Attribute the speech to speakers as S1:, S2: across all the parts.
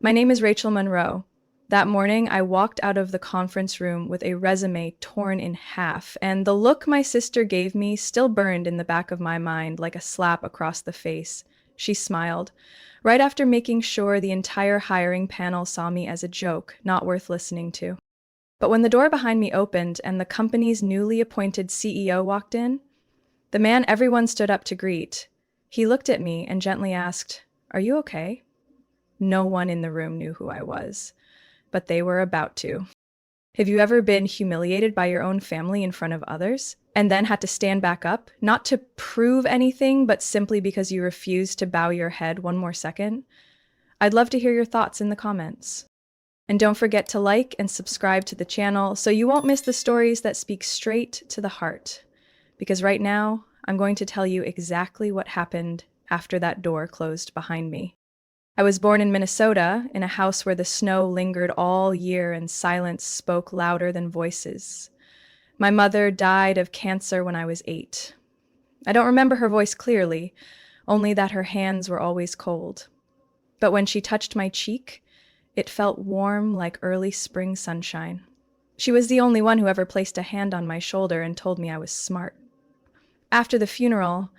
S1: My name is Rachel Monroe. That morning, I walked out of the conference room with a resume torn in half, and the look my sister gave me still burned in the back of my mind like a slap across the face. She smiled, right after making sure the entire hiring panel saw me as a joke, not worth listening to. But when the door behind me opened and the company's newly appointed CEO walked in, the man everyone stood up to greet, he looked at me and gently asked, "Are you okay?" No one in the room knew who I was, but they were about to. Have you ever been humiliated by your own family in front of others, and then had to stand back up, not to prove anything, but simply because you refused to bow your head one more second? I'd love to hear your thoughts in the comments. And don't forget to like and subscribe to the channel so you won't miss the stories that speak straight to the heart. Because right now, I'm going to tell you exactly what happened after that door closed behind me. I was born in Minnesota, in a house where the snow lingered all year and silence spoke louder than voices. My mother died of cancer when I was 8. I don't remember her voice clearly, only that her hands were always cold. But when she touched my cheek, it felt warm like early spring sunshine. She was the only one who ever placed a hand on my shoulder and told me I was smart. After the funeral,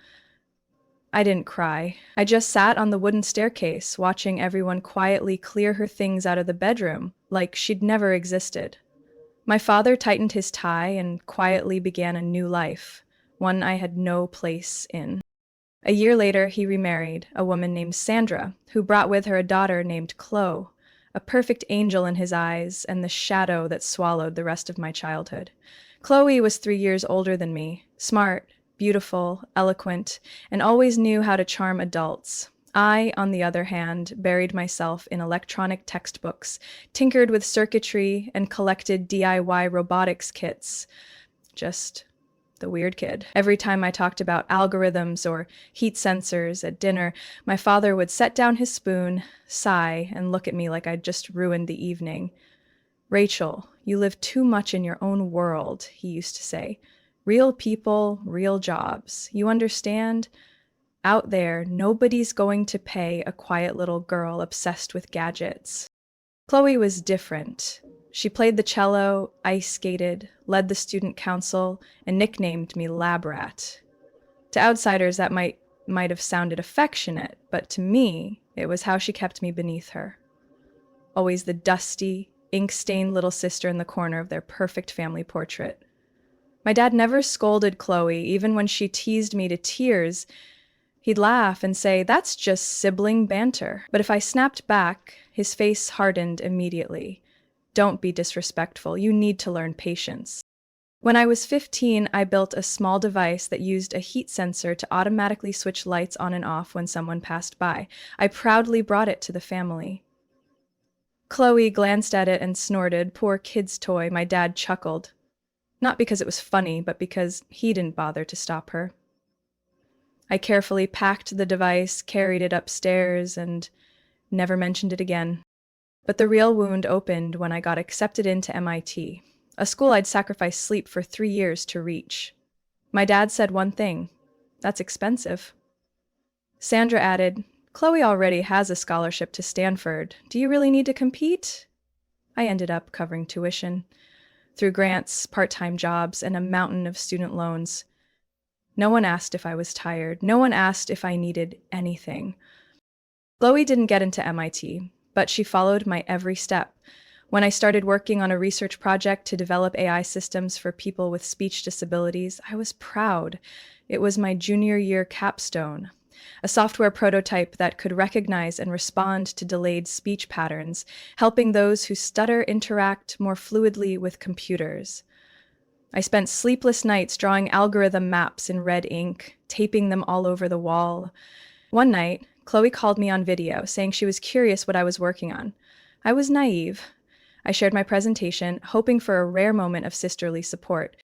S1: I didn't cry. I just sat on the wooden staircase, watching everyone quietly clear her things out of the bedroom, like she'd never existed. My father tightened his tie and quietly began a new life, one I had no place in. A year later, he remarried a woman named Sandra, who brought with her a daughter named Chloe, a perfect angel in his eyes and the shadow that swallowed the rest of my childhood. Chloe was 3 years older than me, smart, beautiful, eloquent, and always knew how to charm adults. I, on the other hand, buried myself in electronic textbooks, tinkered with circuitry, and collected DIY robotics kits. Just the weird kid. Every time I talked about algorithms or heat sensors at dinner, my father would set down his spoon, sigh, and look at me like I'd just ruined the evening. "Rachel, you live too much in your own world," he used to say. "Real people, real jobs. You understand? Out there, nobody's going to pay a quiet little girl obsessed with gadgets." Chloe was different. She played the cello, ice skated, led the student council, and nicknamed me Lab Rat. To outsiders, that might have sounded affectionate, but to me, it was how she kept me beneath her. Always the dusty, ink-stained little sister in the corner of their perfect family portrait. My dad never scolded Chloe, even when she teased me to tears. He'd laugh and say, "That's just sibling banter." But if I snapped back, his face hardened immediately. "Don't be disrespectful. You need to learn patience." When I was 15, I built a small device that used a heat sensor to automatically switch lights on and off when someone passed by. I proudly brought it to the family. Chloe glanced at it and snorted, "Poor kid's toy." My dad chuckled. Not because it was funny, but because he didn't bother to stop her. I carefully packed the device, carried it upstairs, and never mentioned it again. But the real wound opened when I got accepted into MIT, a school I'd sacrificed sleep for 3 years to reach. My dad said one thing: "That's expensive." Sandra added, "Chloe already has a scholarship to Stanford. Do you really need to compete?" I ended up covering tuition through grants, part-time jobs, and a mountain of student loans. No one asked if I was tired. No one asked if I needed anything. Chloe didn't get into MIT, but she followed my every step. When I started working on a research project to develop AI systems for people with speech disabilities, I was proud. It was my junior year capstone. A software prototype that could recognize and respond to delayed speech patterns, helping those who stutter interact more fluidly with computers. I spent sleepless nights drawing algorithm maps in red ink, taping them all over the wall. One night, Chloe called me on video, saying she was curious what I was working on. I was naive. I shared my presentation, hoping for a rare moment of sisterly support.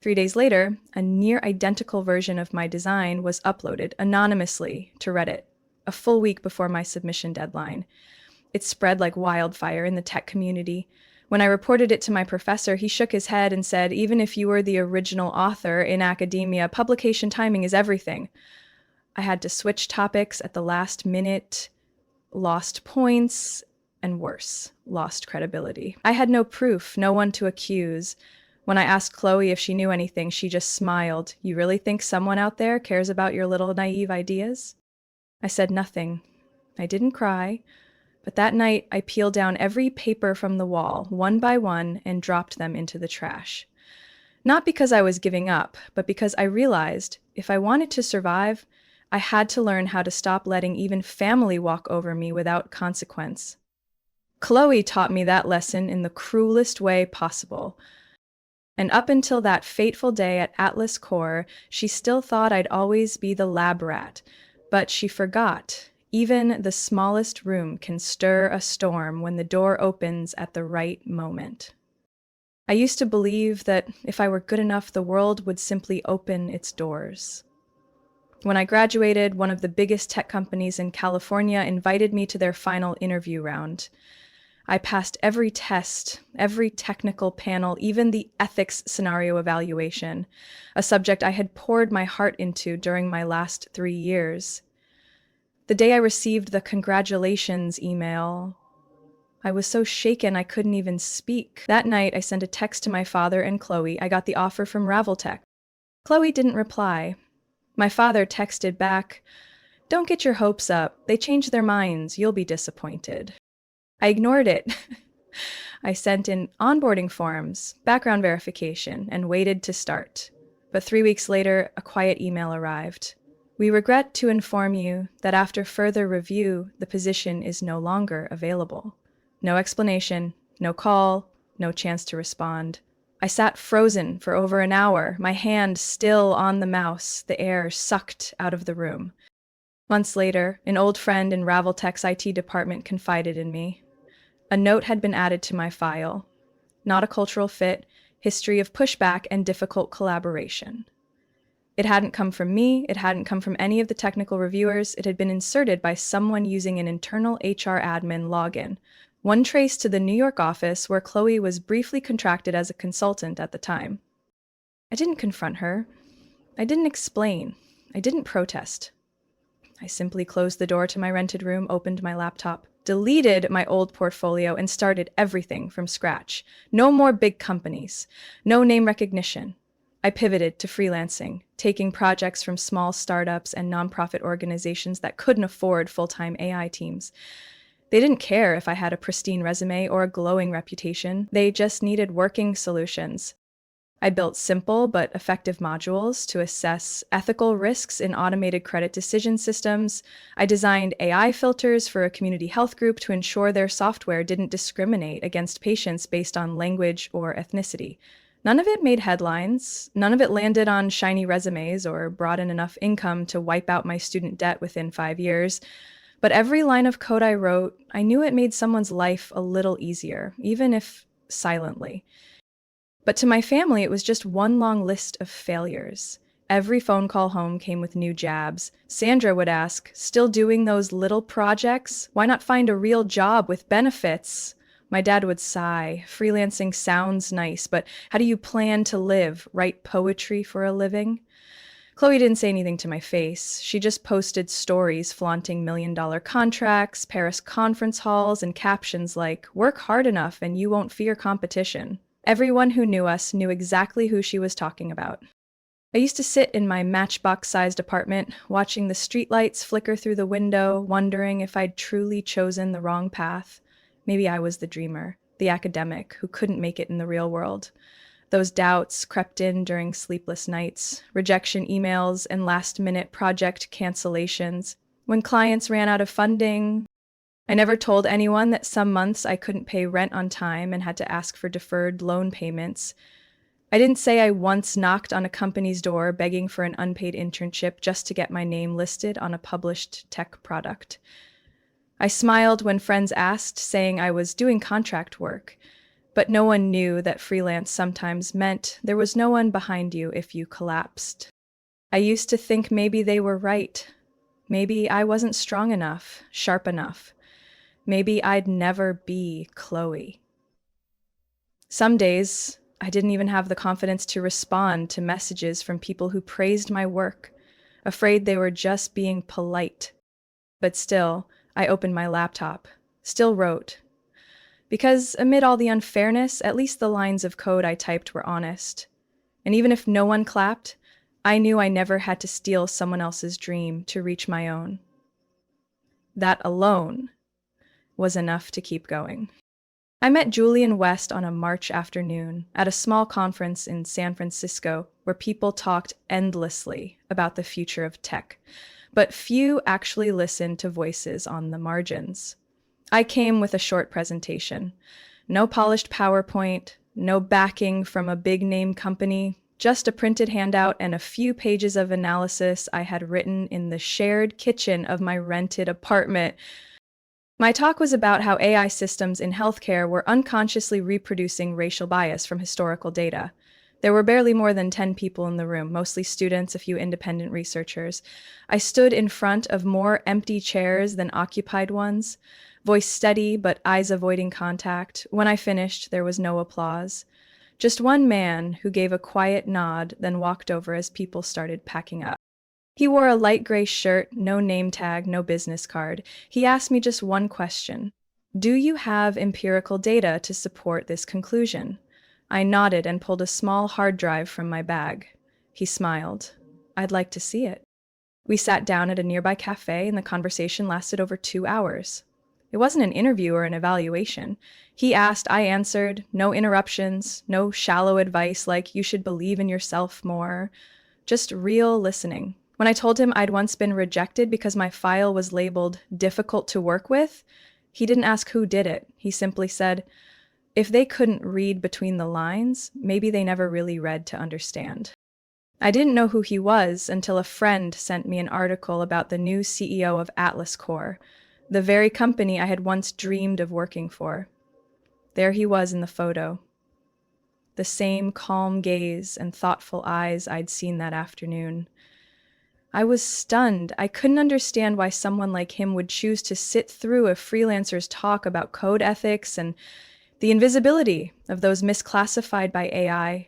S1: 3 days later, a near-identical version of my design was uploaded anonymously to Reddit, a full week before my submission deadline. It spread like wildfire in the tech community. When I reported it to my professor, he shook his head and said, "Even if you were the original author in academia, publication timing is everything." I had to switch topics at the last minute, lost points, and worse, lost credibility. I had no proof, no one to accuse. When I asked Chloe if she knew anything, she just smiled. You really think someone out there cares about your little naive ideas? I said nothing. I didn't cry, but that night I peeled down every paper from the wall, one by one, and dropped them into the trash. Not because I was giving up, but because I realized if I wanted to survive, I had to learn how to stop letting even family walk over me without consequence. Chloe taught me that lesson in the cruelest way possible. And up until that fateful day at Atlas Core, she still thought I'd always be the lab rat. But she forgot. Even the smallest room can stir a storm when the door opens at the right moment. I used to believe that if I were good enough, the world would simply open its doors. When I graduated, one of the biggest tech companies in California invited me to their final interview round. I passed every test, every technical panel, even the ethics scenario evaluation, a subject I had poured my heart into during my last 3 years. The day I received the congratulations email, I was so shaken I couldn't even speak. That night, I sent a text to my father and Chloe. I got the offer from Raveltech. Chloe didn't reply. My father texted back, "Don't get your hopes up. They changed their minds. You'll be disappointed." I ignored it. I sent in onboarding forms, background verification, and waited to start. But 3 weeks later, a quiet email arrived. "We regret to inform you that after further review, the position is no longer available." No explanation, no call, no chance to respond. I sat frozen for over an hour, my hand still on the mouse, the air sucked out of the room. Months later, an old friend in Raveltech's IT department confided in me. A note had been added to my file. Not a cultural fit, history of pushback and difficult collaboration. It hadn't come from me, it hadn't come from any of the technical reviewers, it had been inserted by someone using an internal HR admin login, one traced to the New York office where Chloe was briefly contracted as a consultant at the time. I didn't confront her. I didn't explain. I didn't protest. I simply closed the door to my rented room, opened my laptop, deleted my old portfolio, and started everything from scratch. No more big companies. No name recognition. I pivoted to freelancing, taking projects from small startups and nonprofit organizations that couldn't afford full-time AI teams. They didn't care if I had a pristine resume or a glowing reputation. They just needed working solutions. I built simple but effective modules to assess ethical risks in automated credit decision systems. I designed AI filters for a community health group to ensure their software didn't discriminate against patients based on language or ethnicity. None of it made headlines. None of it landed on shiny resumes or brought in enough income to wipe out my student debt within 5 years. But every line of code I wrote, I knew it made someone's life a little easier, even if silently. But to my family, it was just one long list of failures. Every phone call home came with new jabs. Sandra would ask, "Still doing those little projects? Why not find a real job with benefits?" My dad would sigh, "Freelancing sounds nice, but how do you plan to live? Write poetry for a living?" Chloe didn't say anything to my face. She just posted stories flaunting million-dollar contracts, Paris conference halls, and captions like, "Work hard enough and you won't fear competition." Everyone who knew us knew exactly who she was talking about. I used to sit in my matchbox-sized apartment, watching the streetlights flicker through the window, wondering if I'd truly chosen the wrong path. Maybe I was the dreamer, the academic who couldn't make it in the real world. Those doubts crept in during sleepless nights, rejection emails, and last-minute project cancellations. When clients ran out of funding, I never told anyone that some months I couldn't pay rent on time and had to ask for deferred loan payments. I didn't say I once knocked on a company's door begging for an unpaid internship just to get my name listed on a published tech product. I smiled when friends asked, saying I was doing contract work. But no one knew that freelance sometimes meant there was no one behind you if you collapsed. I used to think maybe they were right. Maybe I wasn't strong enough, sharp enough. Maybe I'd never be Chloe. Some days, I didn't even have the confidence to respond to messages from people who praised my work, afraid they were just being polite. But still, I opened my laptop, still wrote, Because amid all the unfairness, at least the lines of code I typed were honest. And even if no one clapped, I knew I never had to steal someone else's dream to reach my own. That alone was enough to keep going. I met Julian West on a March afternoon at a small conference in San Francisco where people talked endlessly about the future of tech, but few actually listened to voices on the margins. I came with a short presentation. No polished PowerPoint, no backing from a big name company, just a printed handout and a few pages of analysis I had written in the shared kitchen of my rented apartment. My talk was about how AI systems in healthcare were unconsciously reproducing racial bias from historical data. There were barely more than 10 people in the room, mostly students, a few independent researchers. I stood in front of more empty chairs than occupied ones, voice steady but eyes avoiding contact. When I finished, there was no applause. Just one man who gave a quiet nod, then walked over as people started packing up. He wore a light gray shirt, no name tag, no business card. He asked me just one question. Do you have empirical data to support this conclusion? I nodded and pulled a small hard drive from my bag. He smiled. I'd like to see it. We sat down at a nearby cafe and the conversation lasted over 2 hours. It wasn't an interview or an evaluation. He asked, I answered, no interruptions, no shallow advice like you should believe in yourself more, just real listening. When I told him I'd once been rejected because my file was labeled difficult to work with, he didn't ask who did it. He simply said, if they couldn't read between the lines, maybe they never really read to understand. I didn't know who he was until a friend sent me an article about the new CEO of Atlas Corp, the very company I had once dreamed of working for. There he was in the photo. The same calm gaze and thoughtful eyes I'd seen that afternoon. I was stunned. I couldn't understand why someone like him would choose to sit through a freelancer's talk about code ethics and the invisibility of those misclassified by AI.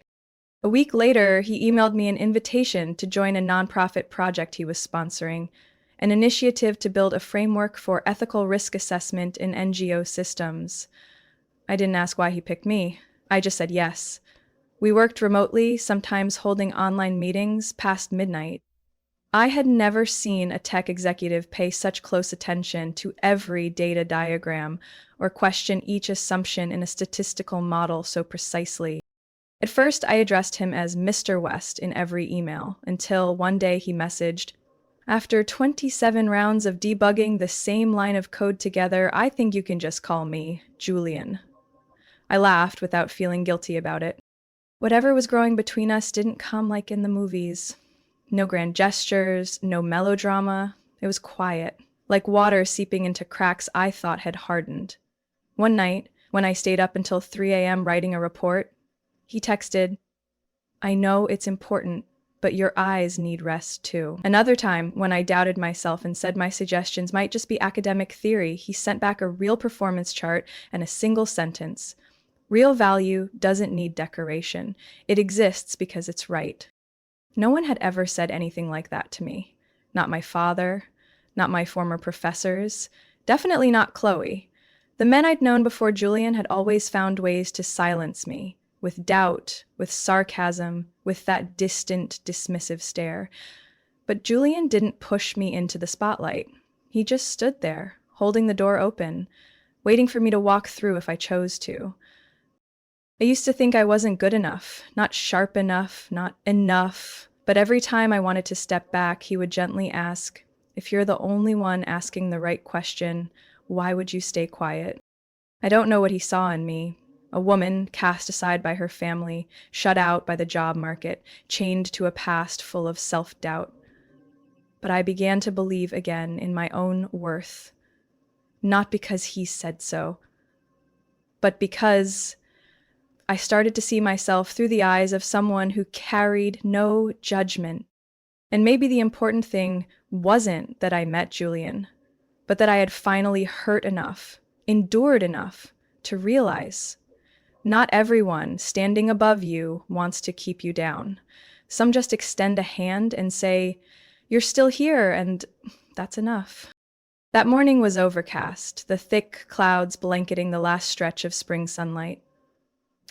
S1: A week later, he emailed me an invitation to join a nonprofit project he was sponsoring, an initiative to build a framework for ethical risk assessment in NGO systems. I didn't ask why he picked me. I just said yes. We worked remotely, sometimes holding online meetings past midnight. I had never seen a tech executive pay such close attention to every data diagram or question each assumption in a statistical model so precisely. At first, I addressed him as Mr. West in every email, until one day he messaged, after 27 rounds of debugging the same line of code together, I think you can just call me Julian. I laughed without feeling guilty about it. Whatever was growing between us didn't come like in the movies. No grand gestures, no melodrama. It was quiet, like water seeping into cracks I thought had hardened. One night, when I stayed up until 3 a.m. writing a report, he texted, I know it's important, but your eyes need rest too. Another time, when I doubted myself and said my suggestions might just be academic theory, he sent back a real performance chart and a single sentence. Real value doesn't need decoration. It exists because it's right. No one had ever said anything like that to me. Not my father, not my former professors, definitely not Chloe. The men I'd known before Julian had always found ways to silence me, with doubt, with sarcasm, with that distant, dismissive stare. But Julian didn't push me into the spotlight. He just stood there, holding the door open, waiting for me to walk through if I chose to. I used to think I wasn't good enough, not sharp enough, not enough. But every time I wanted to step back, he would gently ask, if you're the only one asking the right question, why would you stay quiet? I don't know what he saw in me. A woman cast aside by her family, shut out by the job market, chained to a past full of self-doubt. But I began to believe again in my own worth. Not because he said so, but because I started to see myself through the eyes of someone who carried no judgment. And maybe the important thing wasn't that I met Julian, but that I had finally hurt enough, endured enough to realize not everyone standing above you wants to keep you down. Some just extend a hand and say, you're still here, and that's enough. That morning was overcast, the thick clouds blanketing the last stretch of spring sunlight.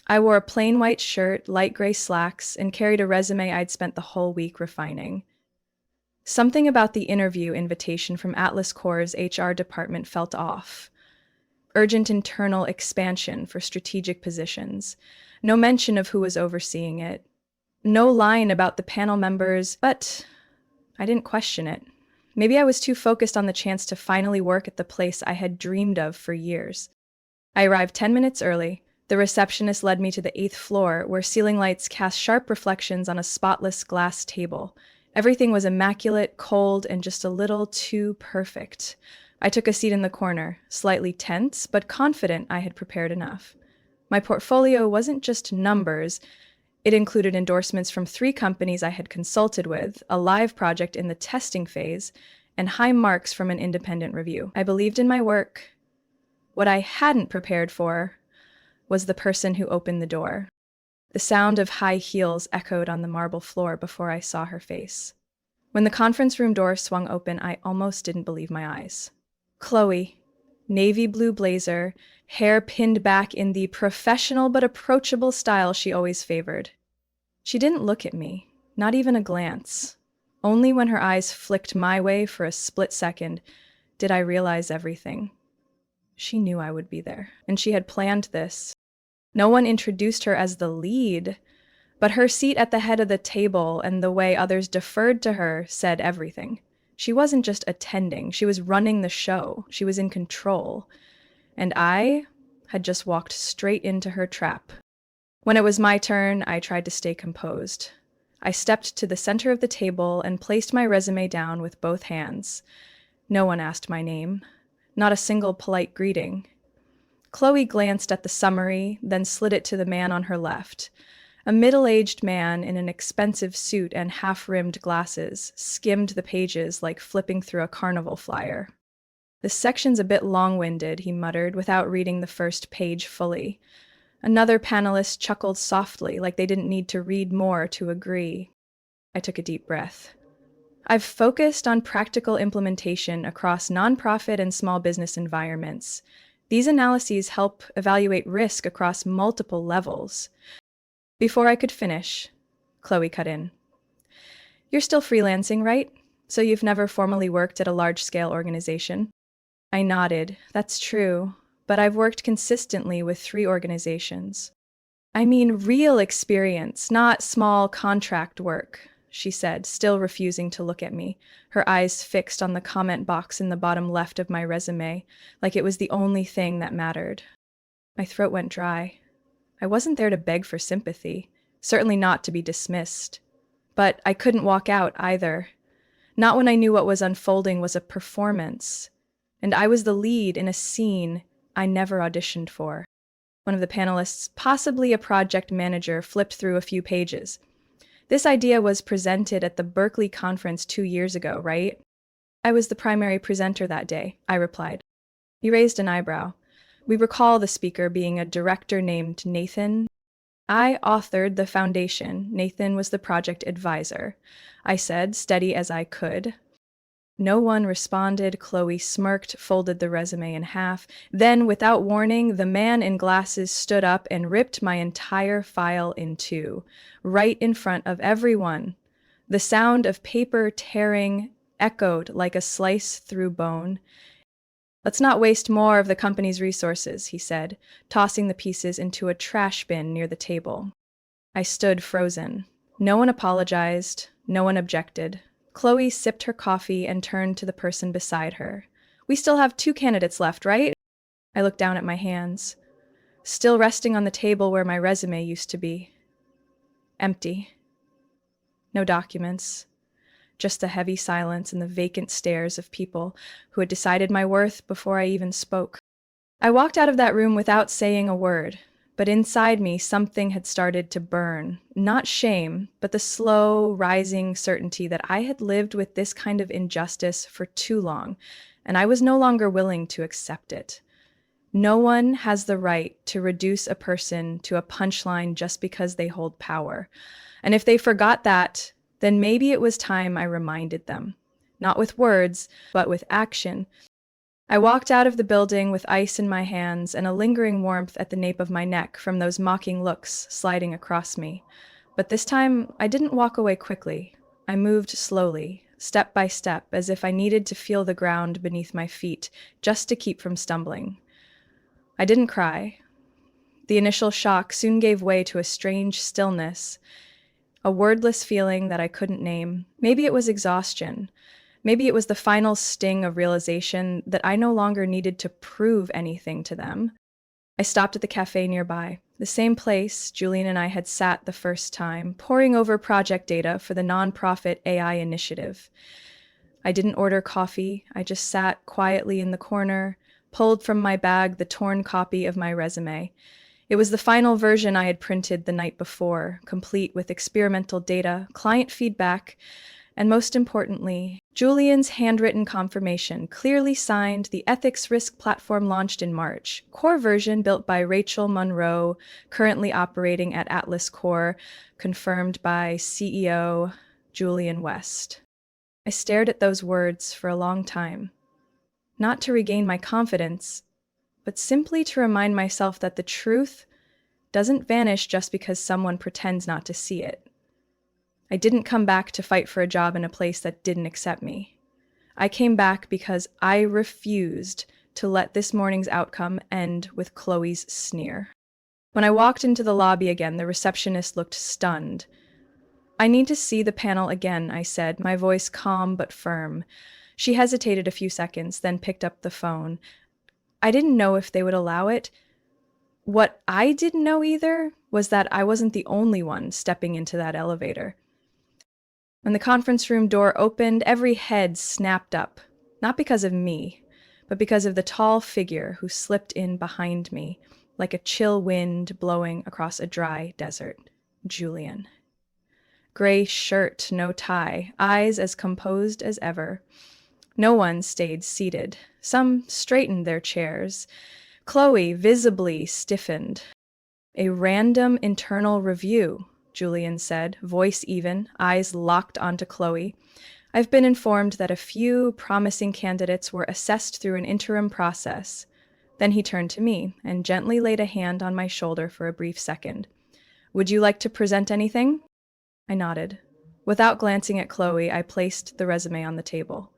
S1: I wore a plain white shirt, light gray slacks, and carried a resume I'd spent the whole week refining. Something about the interview invitation from Atlas Corp's HR department felt off. Urgent internal expansion for strategic positions. No mention of who was overseeing it. No line about the panel members, but I didn't question it. Maybe I was too focused on the chance to finally work at the place I had dreamed of for years. I arrived 10 minutes early. The receptionist led me to the 8th floor, where ceiling lights cast sharp reflections on a spotless glass table. Everything was immaculate, cold, and just a little too perfect. I took a seat in the corner, slightly tense, but confident I had prepared enough. My portfolio wasn't just numbers. It included endorsements from 3 companies I had consulted with, a live project in the testing phase, and high marks from an independent review. I believed in my work. What I hadn't prepared for was the person who opened the door. The sound of high heels echoed on the marble floor before I saw her face. When the conference room door swung open, I almost didn't believe my eyes. Chloe, navy blue blazer, hair pinned back in the professional but approachable style she always favored. She didn't look at me, not even a glance. Only when her eyes flicked my way for a split second did I realize everything. She knew I would be there, and she had planned this. No one introduced her as the lead, but her seat at the head of the table and the way others deferred to her said everything. She wasn't just attending, she was running the show. She was in control. And I had just walked straight into her trap. When it was my turn, I tried to stay composed. I stepped to the center of the table and placed my resume down with both hands. No one asked my name, not a single polite greeting. Chloe glanced at the summary, then slid it to the man on her left. A middle-aged man in an expensive suit and half-rimmed glasses skimmed the pages like flipping through a carnival flyer. "This section's a bit long-winded," he muttered, without reading the first page fully. Another panelist chuckled softly, like they didn't need to read more to agree. I took a deep breath. I've focused on practical implementation across nonprofit and small business environments. These analyses help evaluate risk across multiple levels. Before I could finish, Chloe cut in. "You're still freelancing, right? So you've never formally worked at a large-scale organization?" I nodded. "That's true, but I've worked consistently with 3 organizations. I mean real experience, not small contract work," she said, still refusing to look at me, her eyes fixed on the comment box in the bottom left of my resume, like it was the only thing that mattered. My throat went dry. I wasn't there to beg for sympathy, certainly not to be dismissed. But I couldn't walk out either. Not when I knew what was unfolding was a performance, and I was the lead in a scene I never auditioned for. One of the panelists, possibly a project manager, flipped through a few pages. "This idea was presented at the Berkeley conference 2 years ago, right?" "I was the primary presenter that day," I replied. He raised an eyebrow. "We recall the speaker being a director named Nathan." "I authored the foundation. Nathan was the project advisor," I said, steady as I could. No one responded. Chloe smirked, folded the resume in half. Then, without warning, the man in glasses stood up and ripped my entire file in 2, right in front of everyone. The sound of paper tearing echoed like a slice through bone. "Let's not waste more of the company's resources," he said, tossing the pieces into a trash bin near the table. I stood frozen. No one apologized. No one objected. Chloe sipped her coffee and turned to the person beside her. "We still have 2 candidates left, right?" I looked down at my hands, still resting on the table where my resume used to be. Empty. No documents. Just a heavy silence and the vacant stares of people who had decided my worth before I even spoke. I walked out of that room without saying a word, but inside me something had started to burn. Not shame, but the slow, rising certainty that I had lived with this kind of injustice for too long, and I was no longer willing to accept it. No one has the right to reduce a person to a punchline just because they hold power. And if they forgot that, then maybe it was time I reminded them. Not with words, but with action. I walked out of the building with ice in my hands and a lingering warmth at the nape of my neck from those mocking looks sliding across me. But this time, I didn't walk away quickly. I moved slowly, step by step, as if I needed to feel the ground beneath my feet just to keep from stumbling. I didn't cry. The initial shock soon gave way to a strange stillness, a wordless feeling that I couldn't name. Maybe it was exhaustion. Maybe it was the final sting of realization that I no longer needed to prove anything to them. I stopped at the cafe nearby, the same place Julian and I had sat the first time, poring over project data for the nonprofit AI initiative. I didn't order coffee. I just sat quietly in the corner, pulled from my bag the torn copy of my resume. It was the final version I had printed the night before, complete with experimental data, client feedback, and most importantly, Julian's handwritten confirmation, clearly signed, the ethics risk platform launched in March. Core version built by Rachel Monroe, currently operating at Atlas Core, confirmed by CEO Julian West. I stared at those words for a long time, not to regain my confidence, but simply to remind myself that the truth doesn't vanish just because someone pretends not to see it. I didn't come back to fight for a job in a place that didn't accept me. I came back because I refused to let this morning's outcome end with Chloe's sneer. When I walked into the lobby again, the receptionist looked stunned. "I need to see the panel again," I said, my voice calm but firm. She hesitated a few seconds, then picked up the phone. I didn't know if they would allow it. What I didn't know either was that I wasn't the only one stepping into that elevator. When the conference room door opened, every head snapped up, not because of me, but because of the tall figure who slipped in behind me, like a chill wind blowing across a dry desert. Julian. Gray shirt, no tie, eyes as composed as ever. No one stayed seated. Some straightened their chairs. Chloe visibly stiffened. "A random internal review," Julian said, voice even, eyes locked onto Chloe. "I've been informed that a few promising candidates were assessed through an interim process." Then he turned to me and gently laid a hand on my shoulder for a brief second. "Would you like to present anything?" I nodded. Without glancing at Chloe, I placed the resume on the table.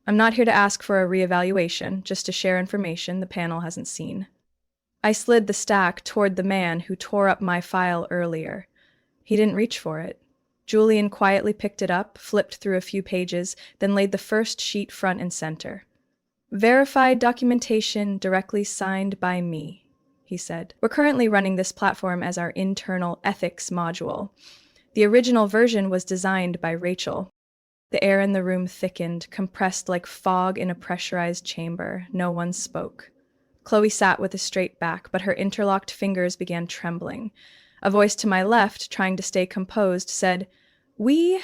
S1: "I'm not here to ask for a reevaluation, just to share information the panel hasn't seen." I slid the stack toward the man who tore up my file earlier. He didn't reach for it. Julian quietly picked it up, flipped through a few pages, then laid the first sheet front and center. "Verified documentation directly signed by me," he said. "We're currently running this platform as our internal ethics module. The original version was designed by Rachel." The air in the room thickened, compressed like fog in a pressurized chamber. No one spoke. Chloe sat with a straight back, but her interlocked fingers began trembling. A voice to my left, trying to stay composed, said, "We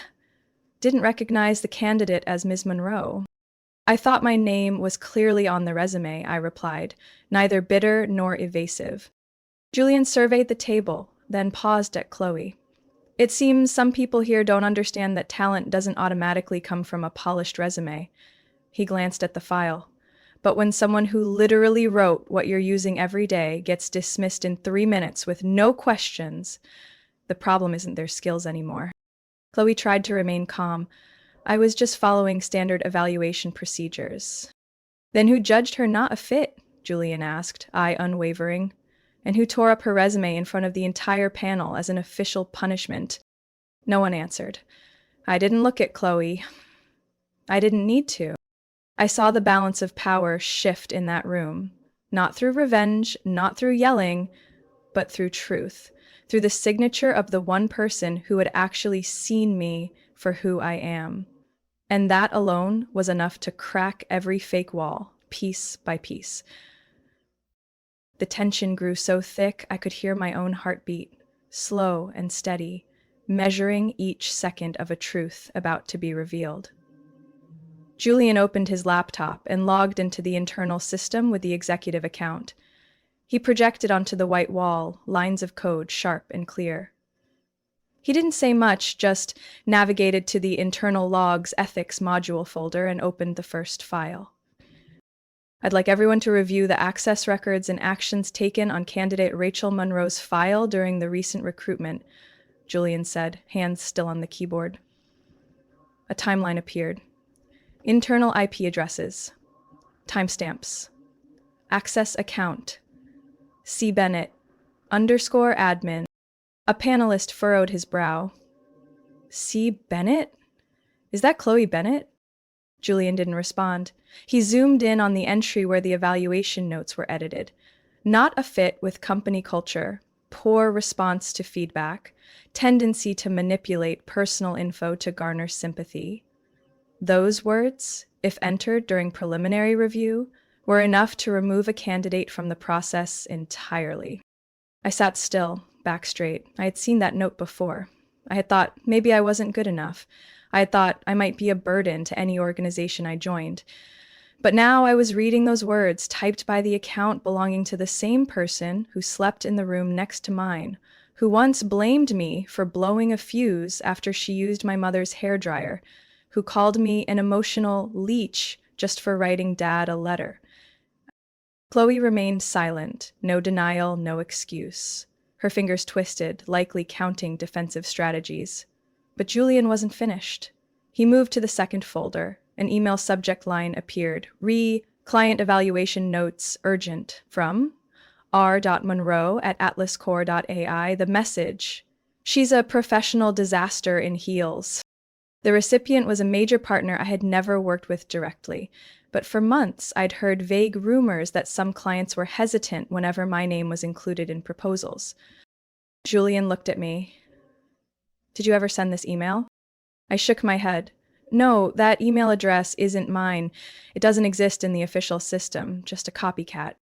S1: didn't recognize the candidate as Ms. Monroe." "I thought my name was clearly on the resume," I replied, neither bitter nor evasive. Julian surveyed the table, then paused at Chloe. "It seems some people here don't understand that talent doesn't automatically come from a polished resume." He glanced at the file. "But when someone who literally wrote what you're using every day gets dismissed in 3 minutes with no questions, the problem isn't their skills anymore." Chloe tried to remain calm. "I was just following standard evaluation procedures." "Then who judged her not a fit?" Julian asked, eye unwavering. "And who tore up her resume in front of the entire panel as an official punishment?" No one answered. I didn't look at Chloe. I didn't need to. I saw the balance of power shift in that room, not through revenge, not through yelling, but through truth, through the signature of the one person who had actually seen me for who I am. And that alone was enough to crack every fake wall, piece by piece. The tension grew so thick I could hear my own heartbeat, slow and steady, measuring each second of a truth about to be revealed. Julian opened his laptop and logged into the internal system with the executive account. He projected onto the white wall lines of code, sharp and clear. He didn't say much, just navigated to the internal logs ethics module folder and opened the first file. I'd like everyone to review the access records and actions taken on candidate Rachel Monroe's file during the recent recruitment, Julian said, hands still on the keyboard. A timeline appeared. Internal IP addresses. Timestamps. Access account. C. Bennett, _admin. A panelist furrowed his brow. C. Bennett? Is that Chloe Bennett? Julian didn't respond. He zoomed in on the entry where the evaluation notes were edited. Not a fit with company culture, poor response to feedback, tendency to manipulate personal info to garner sympathy. Those words, if entered during preliminary review, were enough to remove a candidate from the process entirely. I sat still, back straight. I had seen that note before. I had thought maybe I wasn't good enough. I had thought I might be a burden to any organization I joined. But now I was reading those words typed by the account belonging to the same person who slept in the room next to mine, who once blamed me for blowing a fuse after she used my mother's hairdryer, who called me an emotional leech just for writing Dad a letter. Chloe remained silent, no denial, no excuse. Her fingers twisted, likely counting defensive strategies. But Julian wasn't finished. He moved to the second folder. An email subject line appeared. Client evaluation notes urgent from r.monroe@atlascore.ai. The message: she's a professional disaster in heels. The recipient was a major partner I had never worked with directly, but for months I'd heard vague rumors that some clients were hesitant whenever my name was included in proposals. Julian looked at me. Did you ever send this email? I shook my head. No, that email address isn't mine. It doesn't exist in the official system, just a copycat.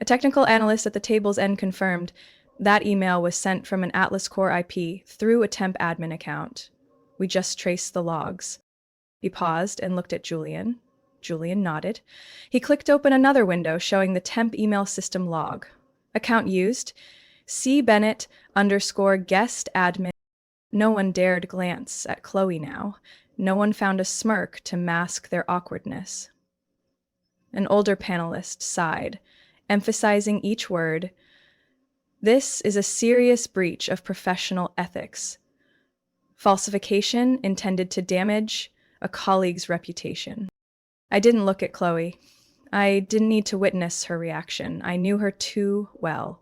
S1: A technical analyst at the table's end confirmed that email was sent from an Atlas Core IP through a temp admin account. We just traced the logs. He paused and looked at Julian. Julian nodded. He clicked open another window showing the temp email system log. Account used, C. Bennett _guest admin. No one dared glance at Chloe now. No one found a smirk to mask their awkwardness. An older panelist sighed, emphasizing each word. This is a serious breach of professional ethics. Falsification intended to damage a colleague's reputation. I didn't look at Chloe. I didn't need to witness her reaction. I knew her too well.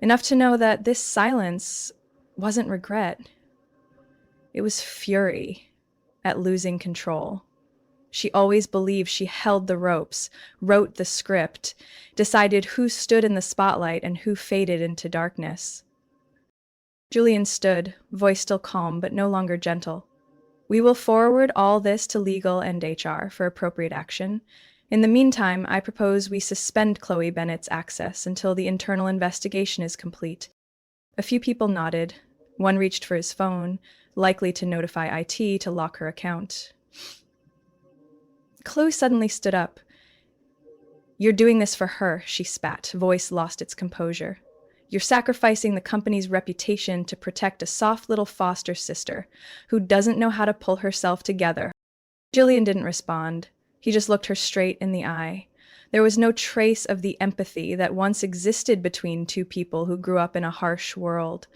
S1: Enough to know that this silence wasn't regret. It was fury at losing control. She always believed she held the ropes, wrote the script, decided who stood in the spotlight and who faded into darkness. Julian stood, voice still calm but no longer gentle. We will forward all this to legal and HR for appropriate action. In the meantime, I propose we suspend Chloe Bennett's access until the internal investigation is complete. A few people nodded. One reached for his phone, likely to notify IT to lock her account. Chloe suddenly stood up. You're doing this for her, she spat, voice lost its composure. You're sacrificing the company's reputation to protect a soft little foster sister who doesn't know how to pull herself together. Julian didn't respond. He just looked her straight in the eye. There was no trace of the empathy that once existed between two people who grew up in a harsh world.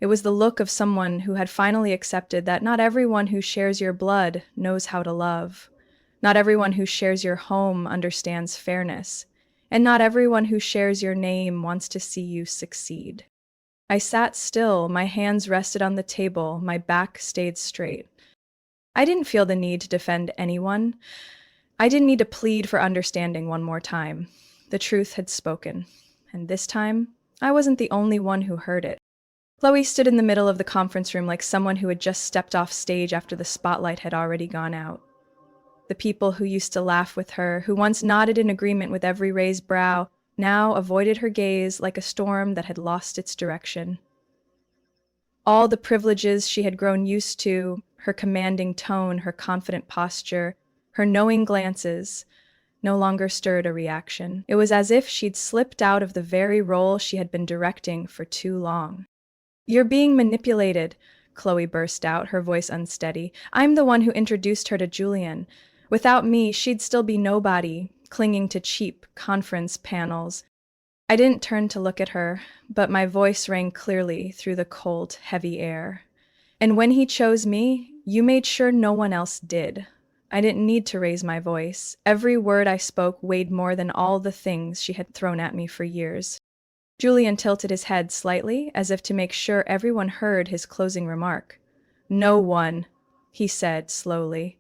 S1: It was the look of someone who had finally accepted that not everyone who shares your blood knows how to love. Not everyone who shares your home understands fairness. And not everyone who shares your name wants to see you succeed. I sat still, my hands rested on the table, my back stayed straight. I didn't feel the need to defend anyone. I didn't need to plead for understanding one more time. The truth had spoken. And this time, I wasn't the only one who heard it. Chloe stood in the middle of the conference room like someone who had just stepped off stage after the spotlight had already gone out. The people who used to laugh with her, who once nodded in agreement with every raised brow, now avoided her gaze like a storm that had lost its direction. All the privileges she had grown used to, her commanding tone, her confident posture, her knowing glances, no longer stirred a reaction. It was as if she'd slipped out of the very role she had been directing for too long. You're being manipulated, Chloe burst out, her voice unsteady. I'm the one who introduced her to Julian. Without me, she'd still be nobody. clinging to cheap conference panels. I didn't turn to look at her, but my voice rang clearly through the cold, heavy air. And when he chose me, you made sure no one else did. I didn't need to raise my voice. Every word I spoke weighed more than all the things she had thrown at me for years. Julian tilted his head slightly, as if to make sure everyone heard his closing remark. No one, he said slowly,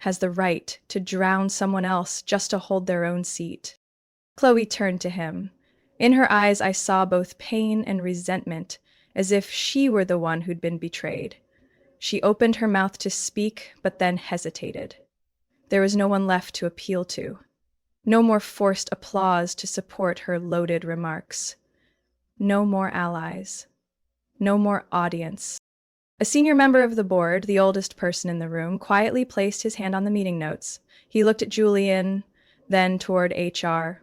S1: has the right to drown someone else just to hold their own seat. Chloe turned to him. In her eyes I saw both pain and resentment, as if she were the one who'd been betrayed. She opened her mouth to speak, but then hesitated. There was no one left to appeal to. No more forced applause to support her loaded remarks. No more allies. No more audience. A senior member of the board, the oldest person in the room, quietly placed his hand on the meeting notes. He looked at Julian, then toward HR.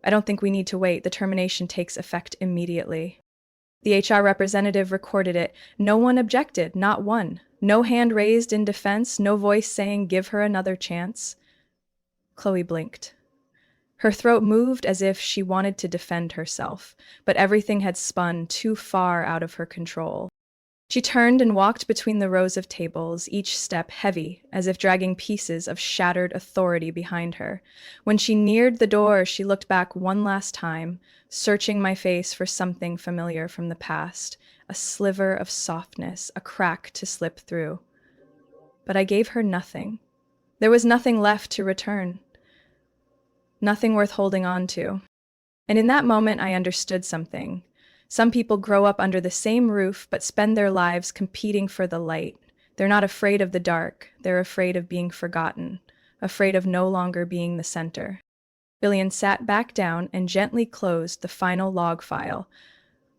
S1: I don't think we need to wait. The termination takes effect immediately. The HR representative recorded it. No one objected, not one. No hand raised in defense, no voice saying, give her another chance. Chloe blinked. Her throat moved as if she wanted to defend herself, but everything had spun too far out of her control. She turned and walked between the rows of tables, each step heavy, as if dragging pieces of shattered authority behind her. When she neared the door, she looked back one last time, searching my face for something familiar from the past, a sliver of softness, a crack to slip through. But I gave her nothing. There was nothing left to return. Nothing worth holding on to. And in that moment, I understood something. Some people grow up under the same roof, but spend their lives competing for the light. They're not afraid of the dark. They're afraid of being forgotten, afraid of no longer being the center. Julian sat back down and gently closed the final log file.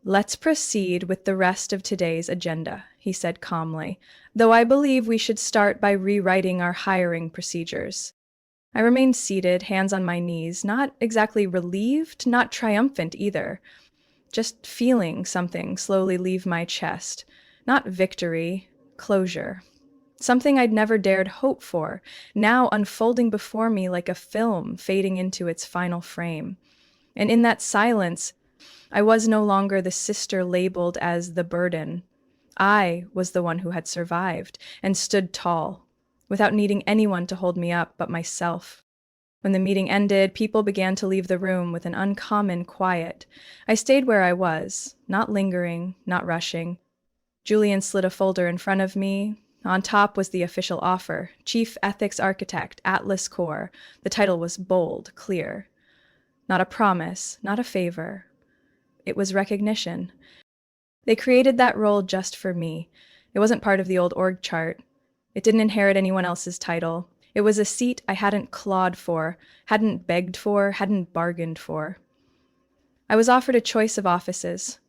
S1: Let's proceed with the rest of today's agenda, he said calmly, though I believe we should start by rewriting our hiring procedures. I remained seated, hands on my knees, not exactly relieved, not triumphant either. Just feeling something slowly leave my chest. Not victory, closure. Something I'd never dared hope for, now unfolding before me like a film fading into its final frame. And in that silence, I was no longer the sister labeled as the burden. I was the one who had survived and stood tall, without needing anyone to hold me up but myself. When the meeting ended, people began to leave the room with an uncommon quiet. I stayed where I was, not lingering, not rushing. Julian slid a folder in front of me. On top was the official offer, Chief Ethics Architect, Atlas Corps. The title was bold, clear. Not a promise, not a favor. It was recognition. They created that role just for me. It wasn't part of the old org chart. It didn't inherit anyone else's title. It was a seat I hadn't clawed for, hadn't begged for, hadn't bargained for. I was offered a choice of offices.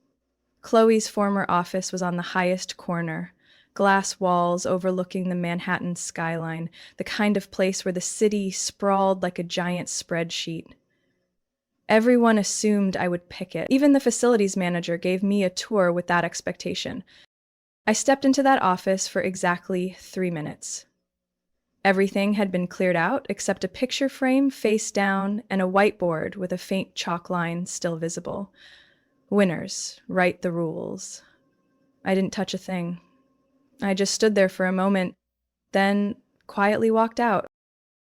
S1: Chloe's former office was on the highest corner, glass walls overlooking the Manhattan skyline, the kind of place where the city sprawled like a giant spreadsheet. Everyone assumed I would pick it. Even the facilities manager gave me a tour with that expectation. I stepped into that office for exactly 3 minutes. Everything had been cleared out except a picture frame face down and a whiteboard with a faint chalk line still visible. Winners, write the rules. I didn't touch a thing. I just stood there for a moment, then quietly walked out.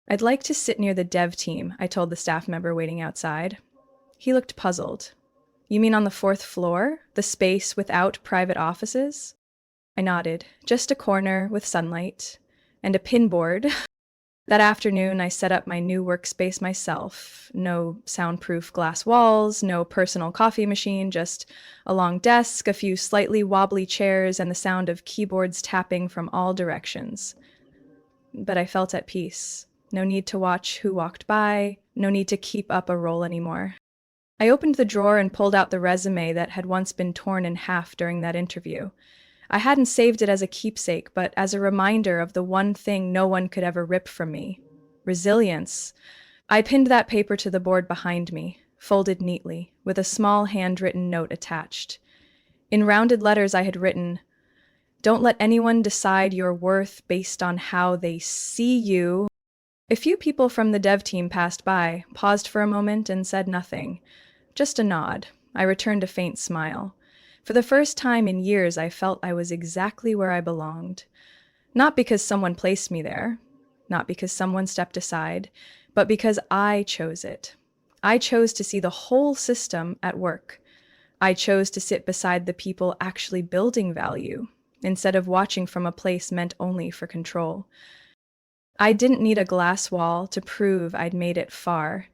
S1: I'd like to sit near the dev team, I told the staff member waiting outside. He looked puzzled. You mean on the 4th floor? The space without private offices? I nodded. Just a corner with sunlight. And a pinboard. That afternoon, I set up my new workspace myself. No soundproof glass walls, no personal coffee machine, just a long desk, a few slightly wobbly chairs, and the sound of keyboards tapping from all directions. But I felt at peace. No need to watch who walked by, no need to keep up a role anymore. I opened the drawer and pulled out the resume that had once been torn in half during that interview. I hadn't saved it as a keepsake, but as a reminder of the one thing no one could ever rip from me: resilience. I pinned that paper to the board behind me, folded neatly, with a small handwritten note attached. In rounded letters I had written, "Don't let anyone decide your worth based on how they see you." A few people from the dev team passed by, paused for a moment, and said nothing. Just a nod. I returned a faint smile. For the first time in years, I felt I was exactly where I belonged. Not because someone placed me there, not because someone stepped aside, but because I chose it. I chose to see the whole system at work. I chose to sit beside the people actually building value, instead of watching from a place meant only for control. I didn't need a glass wall to prove I'd made it far.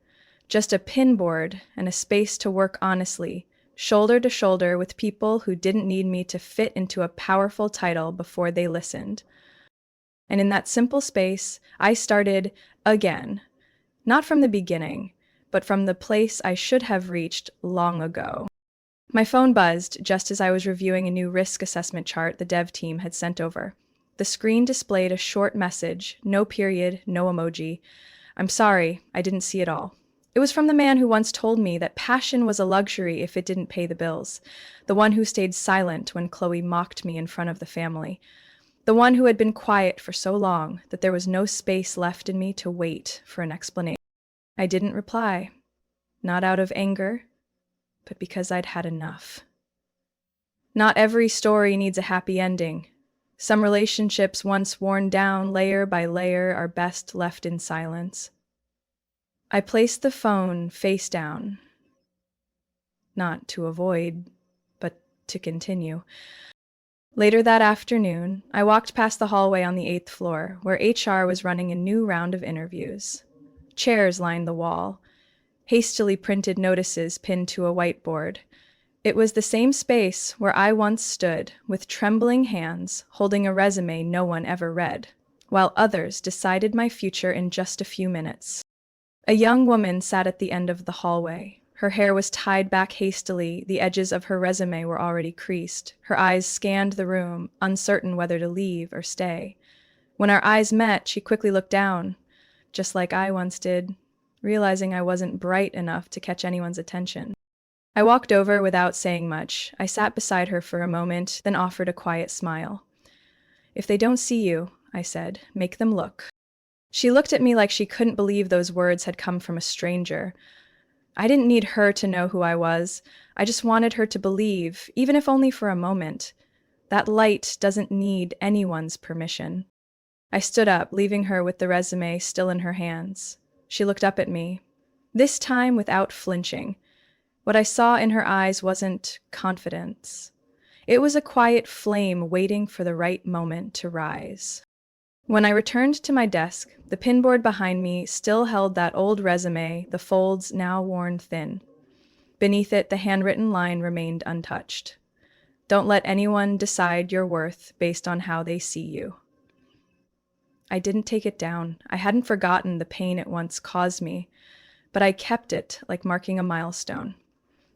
S1: Just a pinboard and a space to work honestly, shoulder to shoulder with people who didn't need me to fit into a powerful title before they listened. And in that simple space, I started again. Not from the beginning, but from the place I should have reached long ago. My phone buzzed just as I was reviewing a new risk assessment chart the dev team had sent over. The screen displayed a short message, no period, no emoji. I'm sorry, I didn't see it all. It was from the man who once told me that passion was a luxury if it didn't pay the bills. The one who stayed silent when Chloe mocked me in front of the family. The one who had been quiet for so long that there was no space left in me to wait for an explanation. I didn't reply. Not out of anger, but because I'd had enough. Not every story needs a happy ending. Some relationships once worn down layer by layer are best left in silence. I placed the phone face down. Not to avoid, but to continue. Later that afternoon, I walked past the hallway on the 8th floor, where HR was running a new round of interviews. Chairs lined the wall, hastily printed notices pinned to a whiteboard. It was the same space where I once stood, with trembling hands, holding a resume no one ever read, while others decided my future in just a few minutes. A young woman sat at the end of the hallway. Her hair was tied back hastily, the edges of her resume were already creased. Her eyes scanned the room, uncertain whether to leave or stay. When our eyes met, she quickly looked down, just like I once did, realizing I wasn't bright enough to catch anyone's attention. I walked over without saying much. I sat beside her for a moment, then offered a quiet smile. If they don't see you, I said, make them look. She looked at me like she couldn't believe those words had come from a stranger. I didn't need her to know who I was. I just wanted her to believe, even if only for a moment. That light doesn't need anyone's permission. I stood up, leaving her with the resume still in her hands. She looked up at me, this time without flinching. What I saw in her eyes wasn't confidence. It was a quiet flame waiting for the right moment to rise. When I returned to my desk, the pinboard behind me still held that old resume, the folds now worn thin. Beneath it, the handwritten line remained untouched. Don't let anyone decide your worth based on how they see you. I didn't take it down. I hadn't forgotten the pain it once caused me, but I kept it like marking a milestone.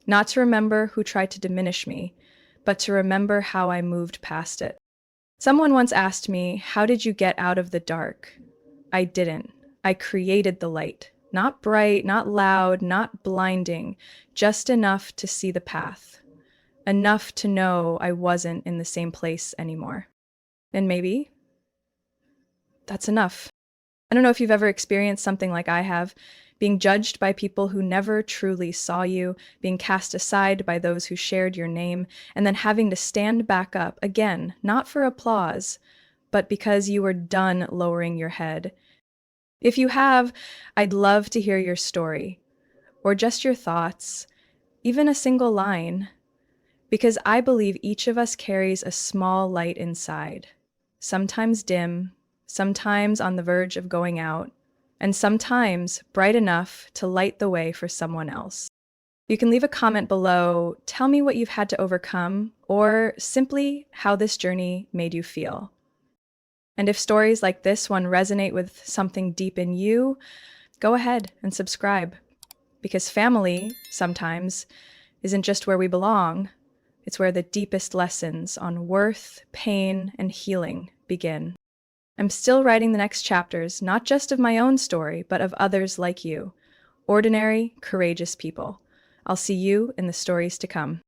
S1: Not to remember who tried to diminish me, but to remember how I moved past it. Someone once asked me, how did you get out of the dark? I didn't. I created the light. Not bright, not loud, not blinding, just enough to see the path. Enough to know I wasn't in the same place anymore. And maybe that's enough. I don't know if you've ever experienced something like I have, being judged by people who never truly saw you, being cast aside by those who shared your name, and then having to stand back up again, not for applause, but because you were done lowering your head. If you have, I'd love to hear your story, or just your thoughts, even a single line, because I believe each of us carries a small light inside, sometimes dim, sometimes on the verge of going out, and sometimes bright enough to light the way for someone else. You can leave a comment below, tell me what you've had to overcome, or simply how this journey made you feel. And if stories like this one resonate with something deep in you, go ahead and subscribe. Because family, sometimes, isn't just where we belong, it's where the deepest lessons on worth, pain, and healing begin. I'm still writing the next chapters, not just of my own story, but of others like you. Ordinary, courageous people. I'll see you in the stories to come.